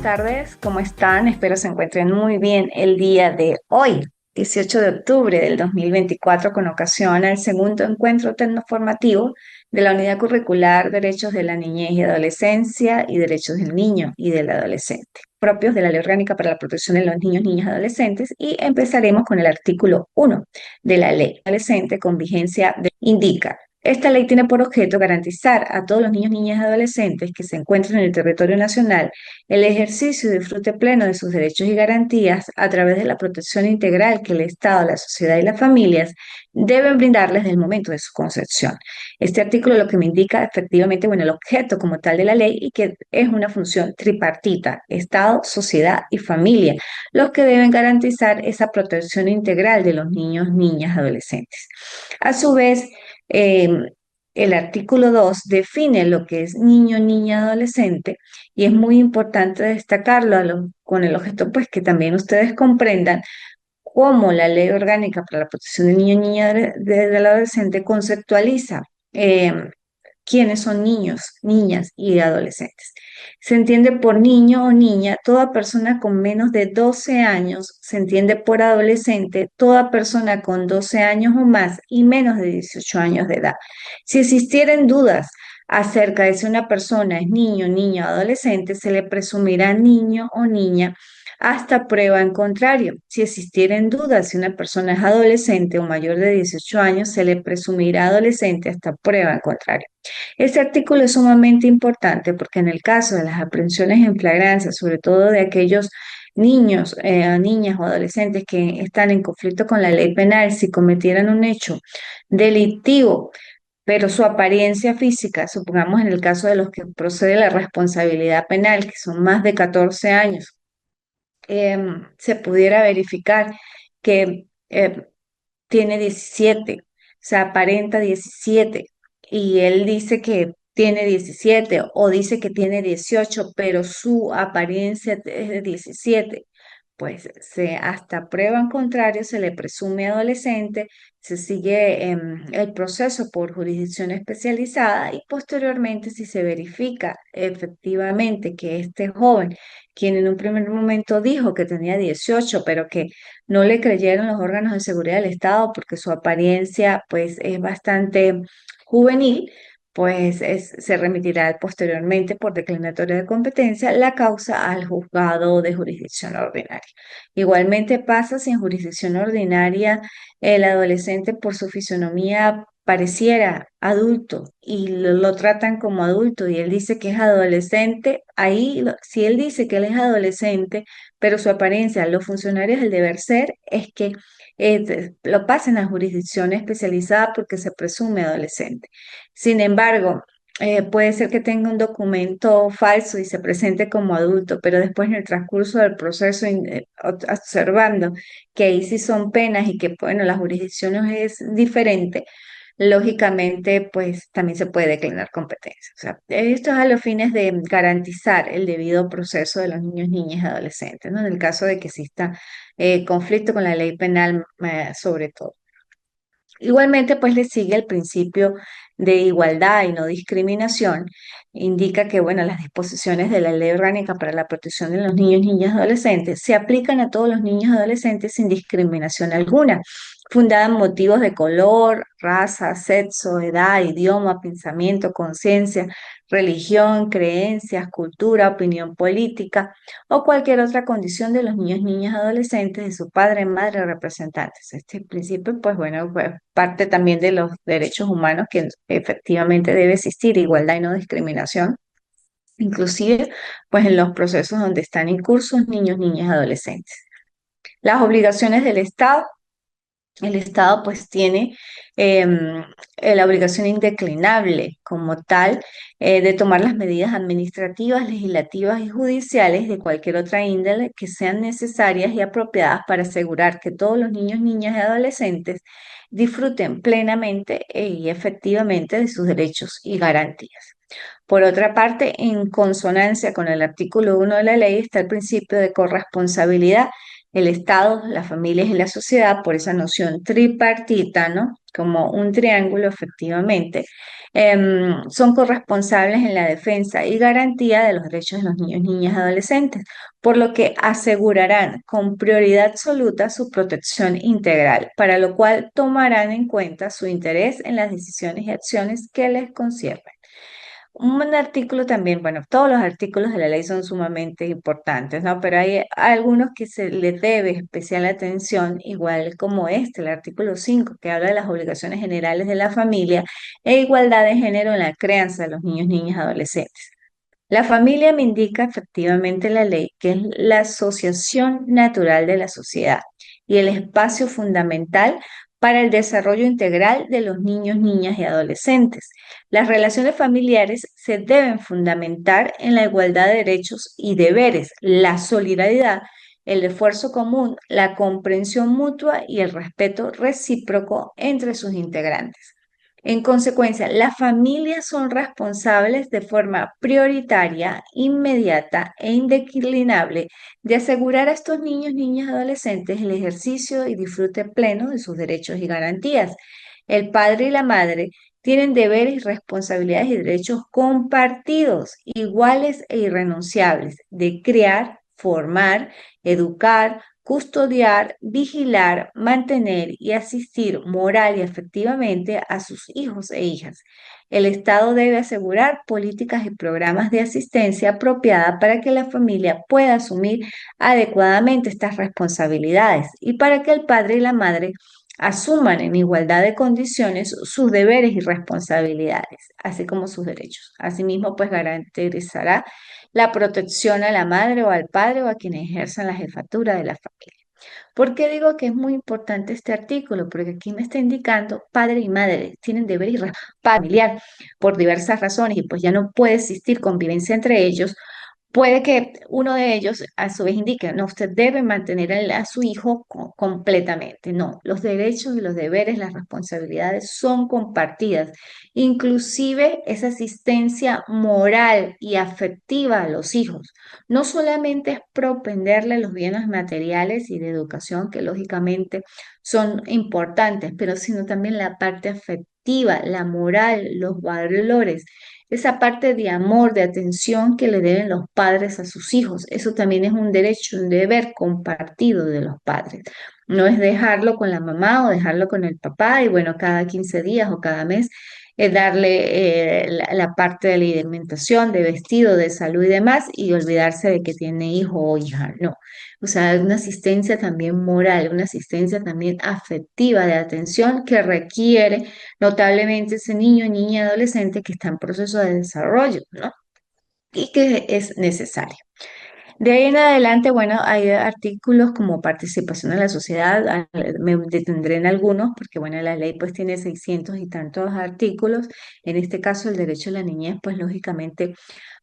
tardes, ¿cómo están? Espero se encuentren muy bien el día de hoy, 18 de octubre del 2024, con ocasión al segundo encuentro tecnoformativo de la Unidad Curricular Derechos de la Niñez y Adolescencia y Derechos del Niño y del Adolescente, propios de la Ley Orgánica para la Protección de los Niños, Niñas y Adolescentes, y empezaremos con el artículo 1 de la Ley Adolescente con vigencia indica. Esta ley tiene por objeto garantizar a todos los niños, niñas y adolescentes que se encuentren en el territorio nacional el ejercicio y disfrute pleno de sus derechos y garantías a través de la protección integral que el Estado, la sociedad y las familias deben brindarles desde el momento de su concepción. Este artículo lo que me indica efectivamente, bueno, el objeto como tal de la ley y que es una función tripartita, Estado, sociedad y familia, los que deben garantizar esa protección integral de los niños, niñas, adolescentes. A su vez, eh, el artículo 2 define lo que es niño, niña, adolescente y es muy importante destacarlo con el objeto pues que también ustedes comprendan cómo la Ley Orgánica para la Protección del Niño y Niña del Adolescente conceptualiza eh, quiénes son niños, niñas y adolescentes. Se entiende por niño o niña toda persona con menos de 12 años, se entiende por adolescente toda persona con 12 años o más y menos de 18 años de edad. Si existieran dudas acerca de si una persona es niño, niña o adolescente, se le presumirá niño o niña hasta prueba en contrario. Si existieran dudas si una persona es adolescente o mayor de 18 años, se le presumirá adolescente hasta prueba en contrario. Este artículo es sumamente importante porque en el caso de las aprehensiones en flagrancia, sobre todo de aquellos niños, niñas o adolescentes que están en conflicto con la ley penal, si cometieran un hecho delictivo, pero su apariencia física, supongamos en el caso de los que procede la responsabilidad penal, que son más de 14 años, se pudiera verificar que tiene 17, sea, aparenta 17 y él dice que tiene 17 o dice que tiene 18, pero su apariencia es de 17, pues hasta prueba en contrario se le presume adolescente, se sigue el proceso por jurisdicción especializada y posteriormente si se verifica efectivamente que este joven, quien en un primer momento dijo que tenía 18, pero que no le creyeron los órganos de seguridad del Estado porque su apariencia pues es bastante juvenil, pues se remitirá posteriormente por declinatoria de competencia la causa al juzgado de jurisdicción ordinaria. Igualmente pasa si en jurisdicción ordinaria el adolescente por su fisonomía pareciera adulto y lo tratan como adulto y él dice que es adolescente, ahí si él dice que él es adolescente, pero su apariencia, los funcionarios del deber ser es que lo pasen a jurisdicción especializada porque se presume adolescente. Sin embargo, puede ser que tenga un documento falso y se presente como adulto, pero después en el transcurso del proceso, observando que ahí sí son penas y que, bueno, la jurisdicción es diferente, lógicamente, pues también se puede declinar competencia. O sea, esto es a los fines de garantizar el debido proceso de los niños, niñas y adolescentes, ¿no? En el caso de que exista conflicto con la ley penal, sobre todo. Igualmente, pues le sigue el principio de igualdad y no discriminación. Indica que, bueno, las disposiciones de la Ley Orgánica para la Protección de los Niños, Niñas y Adolescentes se aplican a todos los niños y adolescentes sin discriminación alguna, fundada en motivos de color, raza, sexo, edad, idioma, pensamiento, conciencia, religión, creencias, cultura, opinión política o cualquier otra condición de los niños, niñas, adolescentes, de su padre, madre o representantes. Este principio, pues bueno, pues, parte también de los derechos humanos que efectivamente debe existir igualdad y no discriminación, inclusive pues en los procesos donde están incursos niños, niñas, adolescentes. Las obligaciones del Estado. El Estado pues tiene la obligación indeclinable como tal de tomar las medidas administrativas, legislativas y judiciales de cualquier otra índole que sean necesarias y apropiadas para asegurar que todos los niños, niñas y adolescentes disfruten plenamente y efectivamente de sus derechos y garantías. Por otra parte, en consonancia con el artículo 1 de la ley está el principio de corresponsabilidad el Estado, las familias y la sociedad, por esa noción tripartita, ¿no? Como un triángulo, efectivamente, son corresponsables en la defensa y garantía de los derechos de los niños, niñas y adolescentes, por lo que asegurarán con prioridad absoluta su protección integral, para lo cual tomarán en cuenta su interés en las decisiones y acciones que les conciernen. Un artículo también, bueno, todos los artículos de la ley son sumamente importantes, ¿no? Pero hay algunos que se les debe especial atención, igual como este, el artículo 5, que habla de las obligaciones generales de la familia e igualdad de género en la crianza de los niños, niñas y adolescentes. La familia me indica efectivamente la ley que es la asociación natural de la sociedad y el espacio fundamental para el desarrollo integral de los niños, niñas y adolescentes. Las relaciones familiares se deben fundamentar en la igualdad de derechos y deberes, la solidaridad, el esfuerzo común, la comprensión mutua y el respeto recíproco entre sus integrantes. En consecuencia, las familias son responsables de forma prioritaria, inmediata e indeclinable de asegurar a estos niños, niñas y adolescentes el ejercicio y disfrute pleno de sus derechos y garantías. El padre y la madre tienen deberes y responsabilidades y derechos compartidos, iguales e irrenunciables, de criar, formar, educar, custodiar, vigilar, mantener y asistir moral y efectivamente a sus hijos e hijas. El Estado debe asegurar políticas y programas de asistencia apropiada para que la familia pueda asumir adecuadamente estas responsabilidades y para que el padre y la madre asuman en igualdad de condiciones sus deberes y responsabilidades, así como sus derechos. Asimismo, pues garantizará la protección a la madre o al padre o a quienes ejerzan la jefatura de la familia. ¿Por qué digo que es muy importante este artículo? Porque aquí me está indicando padre y madre tienen deber y responsabilidad familiar por diversas razones y pues ya no puede existir convivencia entre ellos. Puede que uno de ellos a su vez indique, no, usted debe mantener a su hijo completamente. No, los derechos y los deberes, las responsabilidades son compartidas. Inclusive esa asistencia moral y afectiva a los hijos. No solamente es propenderle los bienes materiales y de educación, que lógicamente son importantes, pero sino también la parte afectiva, la moral, los valores, esa parte de amor, de atención que le deben los padres a sus hijos. Eso también es un derecho, un deber compartido de los padres. No es dejarlo con la mamá o dejarlo con el papá y bueno, cada 15 días o cada mes darle la parte de la alimentación, de vestido, de salud y demás y olvidarse de que tiene hijo o hija. No. O sea, una asistencia también moral, una asistencia también afectiva de atención que requiere notablemente ese niño, niña, adolescente que está en proceso de desarrollo, ¿no? Y que es necesario. De ahí en adelante, bueno, hay artículos como participación en la sociedad, me detendré en algunos porque, bueno, la ley pues tiene 600 y tantos artículos, en este caso el derecho a la niñez, pues lógicamente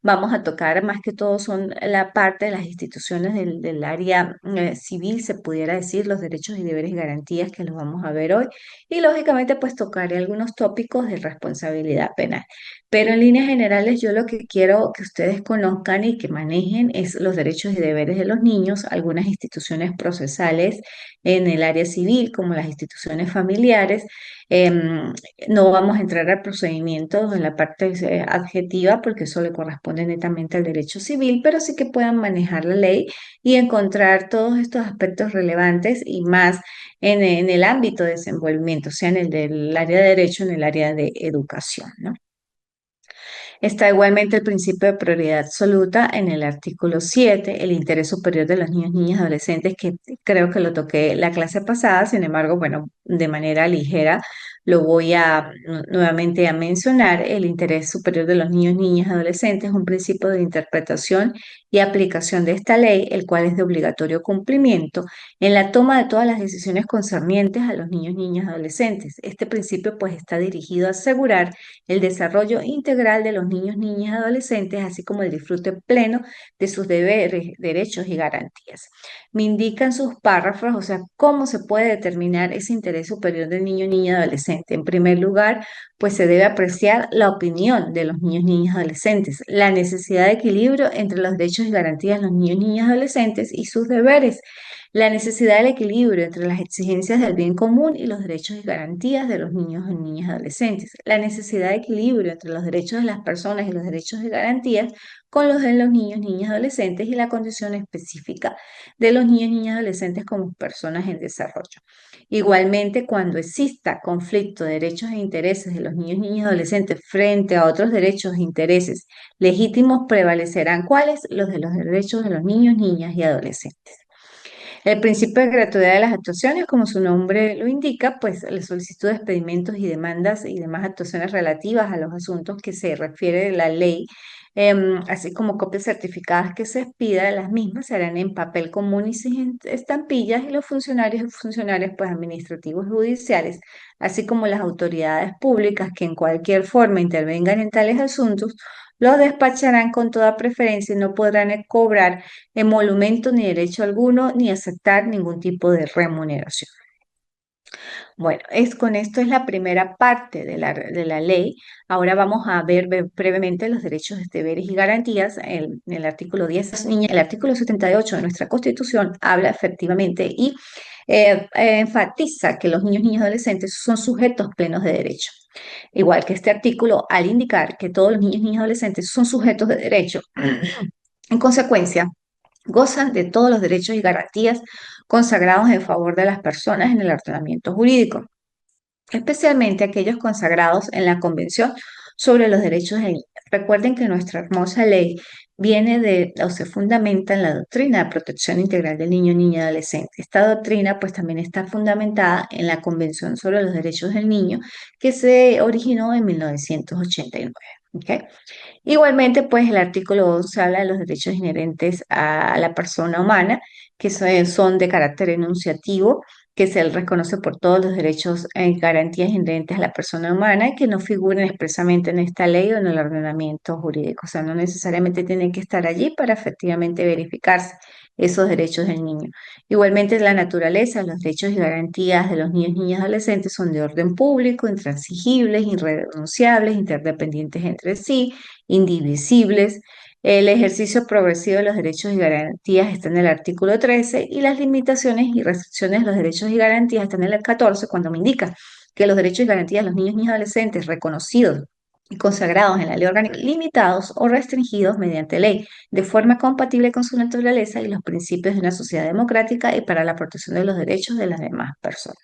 vamos a tocar más que todo son la parte de las instituciones del área civil, se pudiera decir, los derechos y deberes y garantías que los vamos a ver hoy, y lógicamente pues tocaré algunos tópicos de responsabilidad penal. Pero en líneas generales, yo lo que quiero que ustedes conozcan y que manejen es los derechos y deberes de los niños, algunas instituciones procesales en el área civil, como las instituciones familiares. Em, no vamos a entrar al procedimiento en la parte adjetiva porque eso le corresponde netamente al derecho civil, pero sí que puedan manejar la ley y encontrar todos estos aspectos relevantes y más en el ámbito de desenvolvimiento, sea en el del área de derecho, en el área de educación, ¿no? Está igualmente el principio de prioridad absoluta en el artículo 7, el interés superior de los niños, niñas y adolescentes, que creo que lo toqué la clase pasada, sin embargo, bueno, de manera ligera lo voy a nuevamente a mencionar. El interés superior de los niños, niñas y adolescentes es un principio de interpretación y aplicación de esta ley, el cual es de obligatorio cumplimiento en la toma de todas las decisiones concernientes a los niños, niñas y adolescentes. Este principio pues está dirigido a asegurar el desarrollo integral de los niños, niñas y adolescentes, así como el disfrute pleno de sus deberes, derechos y garantías. Me indican sus párrafos, o sea, cómo se puede determinar ese interés superior del niño, niña y adolescente. En primer lugar, pues se debe apreciar la opinión de los niños, niñas y adolescentes, la necesidad de equilibrio entre los derechos y garantías de los niños, niñas y adolescentes y sus deberes, la necesidad del equilibrio entre las exigencias del bien común y los derechos y garantías de los niños, niñas y adolescentes, la necesidad de equilibrio entre los derechos de las personas y los derechos y garantías con los de los niños, niñas y adolescentes y la condición específica de los niños, niñas y adolescentes como personas en desarrollo. Igualmente, cuando exista conflicto de derechos e intereses de los niños, niñas y adolescentes frente a otros derechos e intereses legítimos, prevalecerán ¿cuáles? Los de los derechos de los niños, niñas y adolescentes. El principio de gratuidad de las actuaciones, como su nombre lo indica, pues la solicitud de expedimentos y demandas y demás actuaciones relativas a los asuntos que se refiere de la ley, así como copias certificadas que se expida de las mismas, se harán en papel común y sin estampillas y los funcionarios y funcionarias pues, administrativos y judiciales, así como las autoridades públicas que en cualquier forma intervengan en tales asuntos, los despacharán con toda preferencia y no podrán cobrar emolumento ni derecho alguno, ni aceptar ningún tipo de remuneración. Bueno, con esto es la primera parte de la ley. Ahora vamos a ver brevemente los derechos, deberes y garantías. En el artículo 10, el artículo 78 de nuestra Constitución habla efectivamente y enfatiza que los niños, niñas y adolescentes son sujetos plenos de derecho. Igual que este artículo, al indicar que todos los niños, niñas y adolescentes son sujetos de derecho, en consecuencia, gozan de todos los derechos y garantías consagrados en favor de las personas en el ordenamiento jurídico, especialmente aquellos consagrados en la Convención sobre los Derechos del Niño. Recuerden que nuestra hermosa ley viene o se fundamenta en la doctrina de protección integral del niño, niña y adolescente. Esta doctrina pues también está fundamentada en la Convención sobre los Derechos del Niño que se originó en 1989. ¿Ok? Igualmente, pues el artículo 11 habla de los derechos inherentes a la persona humana, que son de carácter enunciativo, que se reconoce por todos los derechos y garantías inherentes a la persona humana y que no figuren expresamente en esta ley o en el ordenamiento jurídico. O sea, no necesariamente tienen que estar allí para efectivamente verificarse esos derechos del niño. Igualmente, la naturaleza, los derechos y garantías de los niños, niñas y adolescentes son de orden público, intransigibles, irrenunciables, interdependientes entre sí, indivisibles. El ejercicio progresivo de los derechos y garantías está en el artículo 13 y las limitaciones y restricciones de los derechos y garantías están en el 14 cuando me indica que los derechos y garantías de los niños y adolescentes reconocidos y consagrados en la ley orgánica limitados o restringidos mediante ley de forma compatible con su naturaleza y los principios de una sociedad democrática y para la protección de los derechos de las demás personas.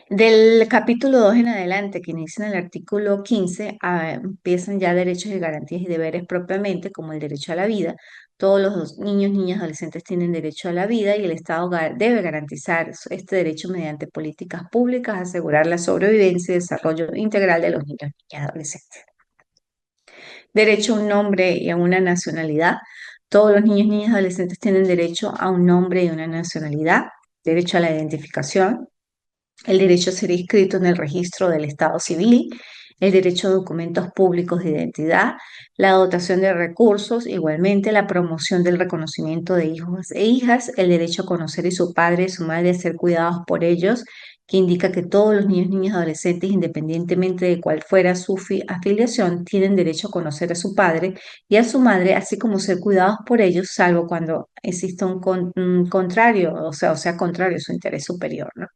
Del capítulo 2 en adelante, que inicia en el artículo 15, empiezan ya derechos y garantías y deberes propiamente, como el derecho a la vida. Todos los niños, niñas, adolescentes tienen derecho a la vida y el Estado debe garantizar este derecho mediante políticas públicas, asegurar la sobrevivencia y desarrollo integral de los niños, niñas y adolescentes. Derecho a un nombre y a una nacionalidad. Todos los niños, niñas y adolescentes tienen derecho a un nombre y una nacionalidad. Derecho a la identificación, el derecho a ser inscrito en el registro del Estado civil, el derecho a documentos públicos de identidad, la dotación de recursos, igualmente la promoción del reconocimiento de hijos e hijas, el derecho a conocer a su padre y su madre, a ser cuidados por ellos, que indica que todos los niños, niñas y adolescentes, independientemente de cuál fuera su afiliación, tienen derecho a conocer a su padre y a su madre, así como ser cuidados por ellos, salvo cuando exista un contrario, o sea, contrario a su interés superior, ¿no?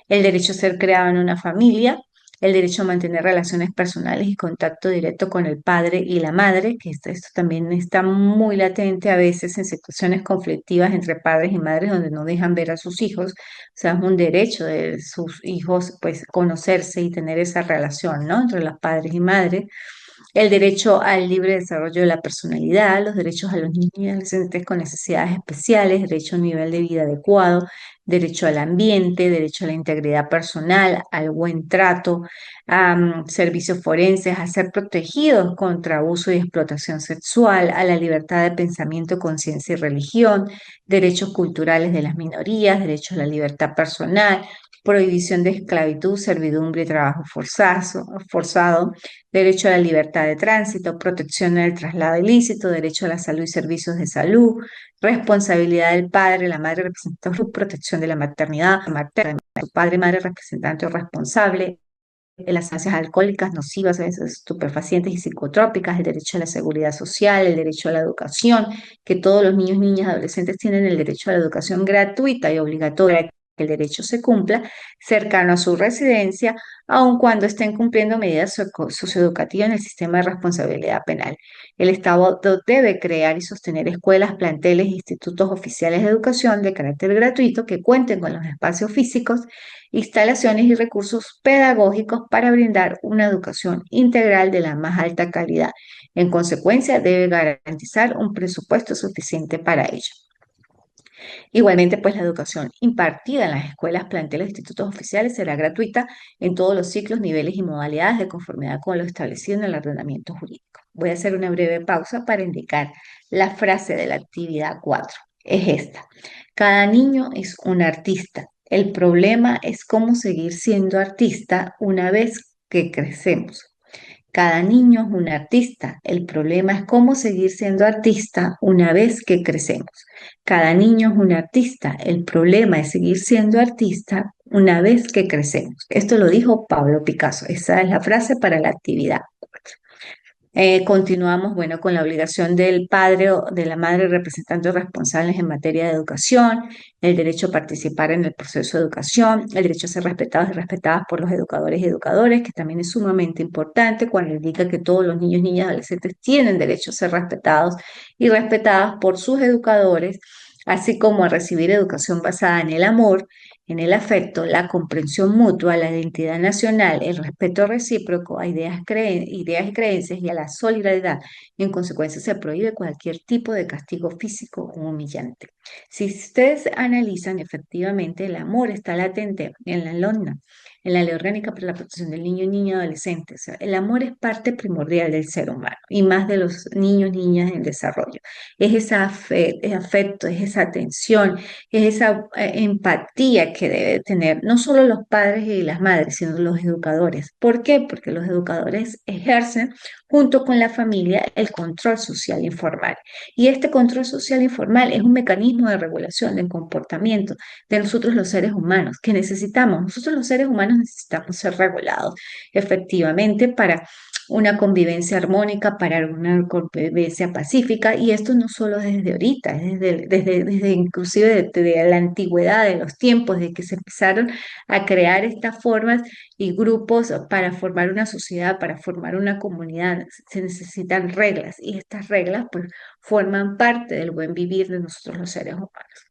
El derecho a ser creado en una familia, el derecho a mantener relaciones personales y contacto directo con el padre y la madre, que esto también está muy latente a veces en situaciones conflictivas entre padres y madres donde no dejan ver a sus hijos. O sea, es un derecho de sus hijos, pues, conocerse y tener esa relación, ¿no? Entre los padres y madres. El derecho al libre desarrollo de la personalidad, los derechos a los niños y adolescentes con necesidades especiales, derecho a un nivel de vida adecuado, derecho al ambiente, derecho a la integridad personal, al buen trato, a servicios forenses, a ser protegidos contra abuso y explotación sexual, a la libertad de pensamiento, conciencia y religión, derechos culturales de las minorías, derecho a la libertad personal, prohibición de esclavitud, servidumbre y trabajo forzado, derecho a la libertad de tránsito, protección del traslado ilícito, derecho a la salud y servicios de salud, responsabilidad del padre, la madre representante, protección de la maternidad, materna, su padre, madre representante o responsable, las sustancias alcohólicas nocivas, estupefacientes y psicotrópicas, el derecho a la seguridad social, el derecho a la educación, que todos los niños, niñas, adolescentes tienen el derecho a la educación gratuita y obligatoria, que el derecho se cumpla cercano a su residencia, aun cuando estén cumpliendo medidas socioeducativas en el sistema de responsabilidad penal. El Estado debe crear y sostener escuelas, planteles e institutos oficiales de educación de carácter gratuito que cuenten con los espacios físicos, instalaciones y recursos pedagógicos para brindar una educación integral de la más alta calidad. En consecuencia, debe garantizar un presupuesto suficiente para ello. Igualmente, pues la educación impartida en las escuelas, planteles e institutos oficiales será gratuita en todos los ciclos, niveles y modalidades de conformidad con lo establecido en el ordenamiento jurídico. Voy a hacer una breve pausa para indicar la frase de la actividad 4. Es esta. Cada niño es un artista. El problema es cómo seguir siendo artista una vez que crecemos. Cada niño es un artista. El problema es cómo seguir siendo artista una vez que crecemos. Cada niño es un artista. El problema es seguir siendo artista una vez que crecemos. Esto lo dijo Pablo Picasso. Esa es la frase para la actividad. Continuamos, bueno, con la obligación del padre o de la madre representantes responsables en materia de educación, el derecho a participar en el proceso de educación, el derecho a ser respetados y respetadas por los educadores y educadores, que también es sumamente importante cuando indica que todos los niños, niñas, adolescentes tienen derecho a ser respetados y respetadas por sus educadores, así como a recibir educación basada en el amor, en el afecto, la comprensión mutua, la identidad nacional, el respeto recíproco a ideas y creencias y a la solidaridad. En consecuencia, se prohíbe cualquier tipo de castigo físico o humillante. Si ustedes analizan, efectivamente, el amor está latente en la LONNA, en la Ley Orgánica para la Protección del Niño y Niña Adolescente. O sea, el amor es parte primordial del ser humano y más de los niños, niñas en desarrollo. Es ese afecto, es esa atención, es esa empatía que debe tener no solo los padres y las madres, sino los educadores. ¿Por qué? Porque los educadores ejercen junto con la familia el control social informal. Y este control social informal es un mecanismo de regulación del comportamiento de nosotros los seres humanos, que necesitamos. Nosotros los seres humanos necesitamos ser regulados efectivamente para una convivencia armónica, para una convivencia pacífica, y esto no solo desde ahorita, es desde inclusive desde la antigüedad de los tiempos, de que se empezaron a crear estas formas y grupos para formar una sociedad, para formar una comunidad. Se necesitan reglas y estas reglas pues forman parte del buen vivir de nosotros los seres humanos.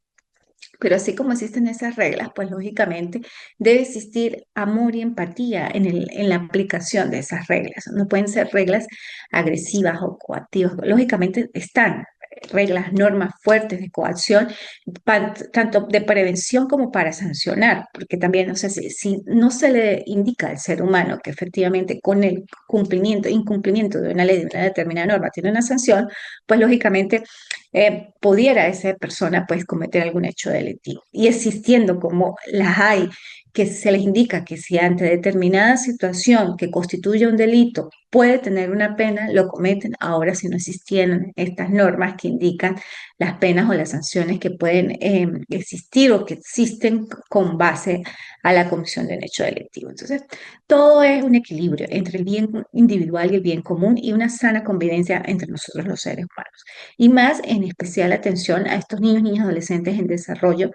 Pero así como existen esas reglas, pues lógicamente debe existir amor y empatía en la aplicación de esas reglas. No pueden ser reglas agresivas o coactivas. Lógicamente están reglas, normas fuertes de coacción, tanto de prevención como para sancionar, porque también, no sé, si no se le indica al ser humano que efectivamente con el incumplimiento de una ley, de una determinada norma, tiene una sanción, pues lógicamente pudiera esa persona pues cometer algún hecho delictivo. Y existiendo como las hay, que se les indica que si ante determinada situación que constituye un delito puede tener una pena, lo cometen. Ahora, si no existieran estas normas que indican las penas o las sanciones que pueden existir o que existen con base a la comisión de un hecho delictivo. Entonces, todo es un equilibrio entre el bien individual y el bien común y una sana convivencia entre nosotros los seres humanos. Y más en especial atención a estos niños, niñas, adolescentes en desarrollo,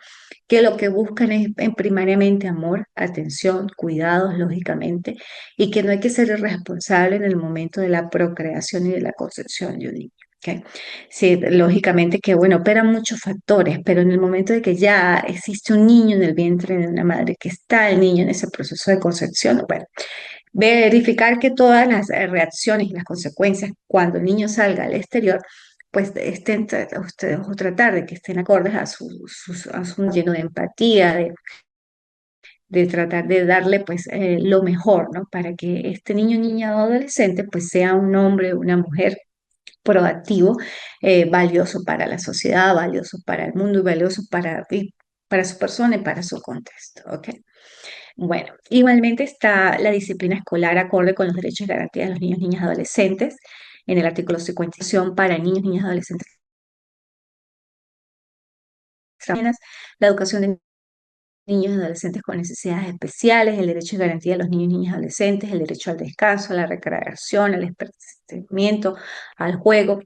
que lo que buscan es primariamente amor, atención, cuidados, lógicamente, y que no hay que ser irresponsable en el momento de la procreación y de la concepción de un niño. ¿Ok? Sí, lógicamente que, bueno, operan muchos factores, pero en el momento de que ya existe un niño en el vientre de una madre, que está el niño en ese proceso de concepción, bueno, verificar que todas las reacciones y las consecuencias cuando el niño salga al exterior, pues estén ustedes o tratar de que estén acordes a su lleno de empatía, de tratar de darle pues lo mejor, ¿no? Para que este niño, niña o adolescente pues sea un hombre, una mujer proactivo, valioso para la sociedad, valioso para el mundo y valioso para su persona y para su contexto, ¿ok? Bueno, igualmente está la disciplina escolar acorde con los derechos y garantías de los niños, niñas y adolescentes en el artículo 50 para niños, niñas y adolescentes. La educación de niños y adolescentes con necesidades especiales, el derecho y garantía de los niños y niñas y adolescentes, el derecho al descanso, a la recreación, al esparcimiento, al juego,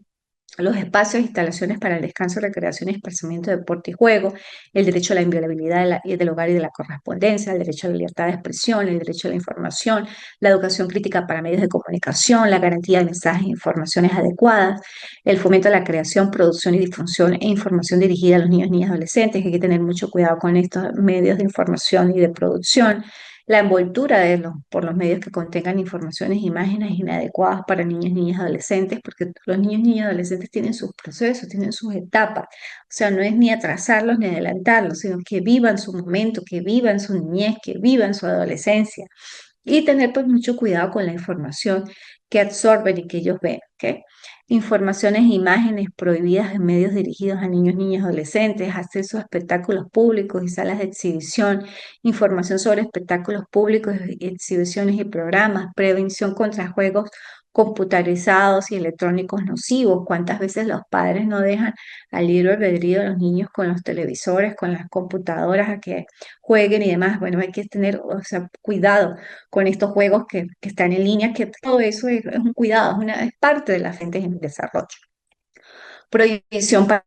los espacios e instalaciones para el descanso, recreación y esparcimiento, deporte y juego, el derecho a la inviolabilidad del hogar y de la correspondencia, el derecho a la libertad de expresión, el derecho a la información, la educación crítica para medios de comunicación, la garantía de mensajes e informaciones adecuadas, el fomento a la creación, producción y difusión e información dirigida a los niños, niñas y adolescentes. Hay que tener mucho cuidado con estos medios de información y de producción, la envoltura por los medios que contengan informaciones e imágenes inadecuadas para niños, niñas, adolescentes, porque los niños, niñas y adolescentes tienen sus procesos, tienen sus etapas. O sea, no es ni atrasarlos ni adelantarlos, sino que vivan su momento, que vivan su niñez, que vivan su adolescencia. Y tener pues mucho cuidado con la información que absorben y que ellos ven, ¿ok? Informaciones e imágenes prohibidas en medios dirigidos a niños, niñas, adolescentes, acceso a espectáculos públicos y salas de exhibición, información sobre espectáculos públicos, exhibiciones y programas, prevención contra juegos computarizados y electrónicos nocivos. ¿Cuántas veces los padres no dejan al libre albedrío de los niños con los televisores, con las computadoras a que jueguen y demás? Bueno, hay que tener, o sea, cuidado con estos juegos que están en línea, que todo eso es un cuidado, es parte de las lentes en desarrollo. Prohibición para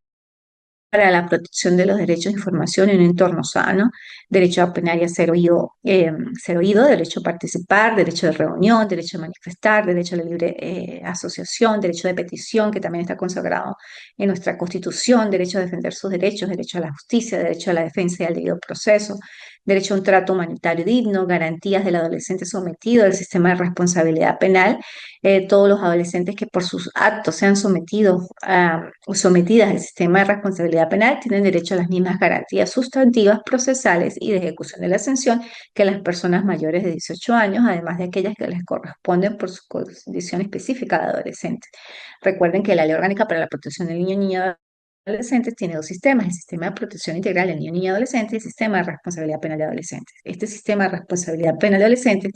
la protección de los derechos de información en un entorno sano, derecho a opinar y a ser oído, derecho a participar, derecho de reunión, derecho a manifestar, derecho a la libre asociación, derecho de petición, que también está consagrado en nuestra Constitución, derecho a defender sus derechos, derecho a la justicia, derecho a la defensa y al debido proceso, derecho a un trato humanitario digno, garantías del adolescente sometido al sistema de responsabilidad penal, todos los adolescentes que por sus actos sean sometidos o sometidas al sistema de responsabilidad penal tienen derecho a las mismas garantías sustantivas, procesales y de ejecución de la sanción que las personas mayores de 18 años, además de aquellas que les corresponden por su condición específica de adolescentes. Recuerden que la Ley Orgánica para la Protección del Niño y Niña adolescentes tiene dos sistemas, el sistema de protección integral de niño, niña y adolescente y el sistema de responsabilidad penal de adolescentes. Este sistema de responsabilidad penal de adolescentes,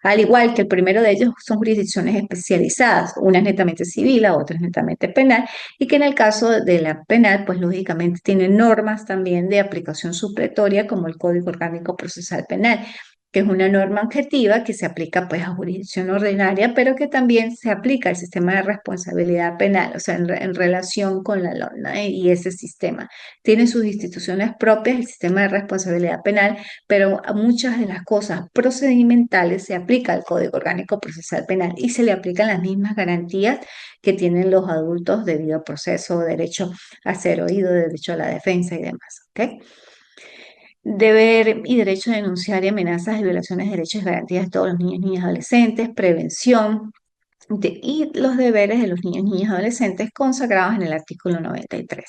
al igual que el primero de ellos, son jurisdicciones especializadas, una es netamente civil, la otra es netamente penal, y que en el caso de la penal, pues lógicamente tiene normas también de aplicación supletoria como el Código Orgánico Procesal Penal, que es una norma objetiva que se aplica pues a jurisdicción ordinaria, pero que también se aplica al sistema de responsabilidad penal, o sea, en relación con la LONA y ese sistema. Tiene sus instituciones propias, el sistema de responsabilidad penal, pero a muchas de las cosas procedimentales se aplica al Código Orgánico Procesal Penal y se le aplican las mismas garantías que tienen los adultos debido al proceso, derecho a ser oído, derecho a la defensa y demás, ¿ok? Deber y derecho a denunciar y amenazas de violaciones de derechos y garantías de todos los niños, niñas y adolescentes, prevención y los deberes de los niños, niñas y adolescentes consagrados en el artículo 93.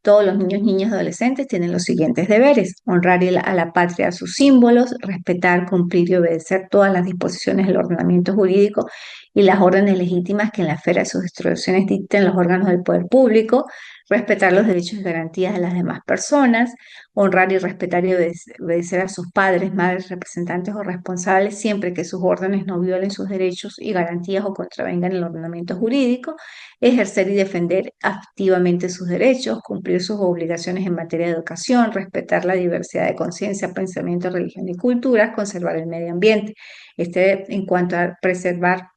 Todos los niños, niñas y adolescentes tienen los siguientes deberes: honrar a la patria, a sus símbolos, respetar, cumplir y obedecer todas las disposiciones del ordenamiento jurídico y las órdenes legítimas que en la esfera de sus instrucciones dicten los órganos del poder público, respetar los derechos y garantías de las demás personas, honrar y respetar y obedecer a sus padres, madres, representantes o responsables siempre que sus órdenes no violen sus derechos y garantías o contravengan el ordenamiento jurídico, ejercer y defender activamente sus derechos, cumplir sus obligaciones en materia de educación, respetar la diversidad de conciencia, pensamiento, religión y culturas, conservar el medio ambiente. En cuanto a preservar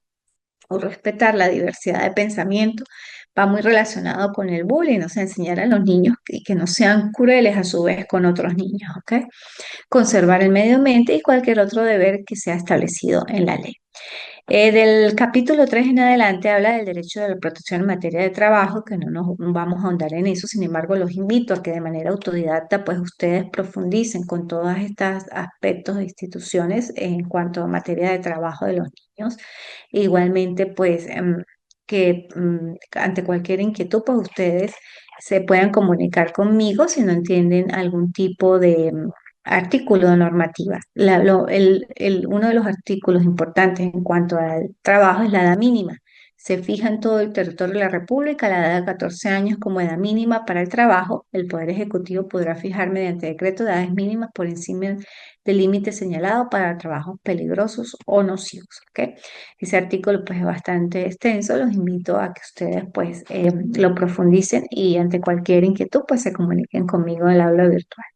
o respetar la diversidad de pensamiento, va muy relacionado con el bullying, o sea, enseñar a los niños que no sean crueles a su vez con otros niños, ¿ok? Conservar el medio ambiente y cualquier otro deber que sea establecido en la ley. Del capítulo 3 en adelante habla del derecho de la protección en materia de trabajo, que no nos vamos a ahondar en eso, sin embargo, los invito a que de manera autodidacta, pues ustedes profundicen con todos estos aspectos de instituciones en cuanto a materia de trabajo de los niños. Igualmente, pues que ante cualquier inquietud, pues ustedes se puedan comunicar conmigo si no entienden algún tipo de artículo de normativa. Uno de los artículos importantes en cuanto al trabajo es la edad mínima. Se fija en todo el territorio de la República la edad de 14 años como edad mínima para el trabajo. El Poder Ejecutivo podrá fijar mediante decreto edades mínimas por encima del límite señalado para trabajos peligrosos o nocivos, ¿ok? Ese artículo pues es bastante extenso, los invito a que ustedes pues lo profundicen y ante cualquier inquietud pues se comuniquen conmigo en el aula virtual.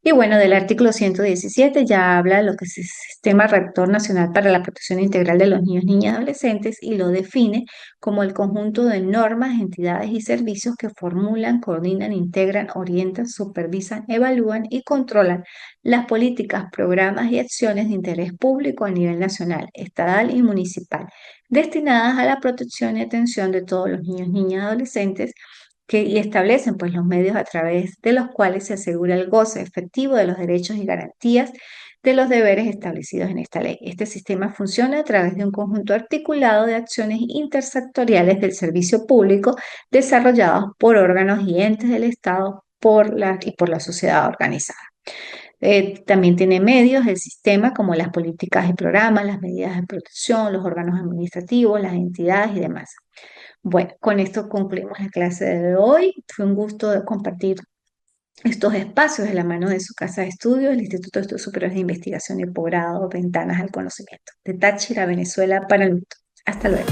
Y bueno, del artículo 117 ya habla de lo que es el Sistema Rector Nacional para la Protección Integral de los Niños, Niñas y Adolescentes y lo define como el conjunto de normas, entidades y servicios que formulan, coordinan, integran, orientan, supervisan, evalúan y controlan las políticas, programas y acciones de interés público a nivel nacional, estatal y municipal, destinadas a la protección y atención de todos los niños, niñas y adolescentes y establecen pues los medios a través de los cuales se asegura el goce efectivo de los derechos y garantías de los deberes establecidos en esta ley. Este sistema funciona a través de un conjunto articulado de acciones intersectoriales del servicio público desarrollados por órganos y entes del Estado y por la sociedad organizada. También tiene medios, el sistema, como las políticas y programas, las medidas de protección, los órganos administrativos, las entidades y demás. Bueno, con esto concluimos la clase de hoy. Fue un gusto compartir estos espacios de la mano de su casa de estudios, el Instituto de Estudios Superiores de Investigación y Posgrado, Ventanas al Conocimiento, de Táchira, Venezuela, para el mundo. Hasta luego.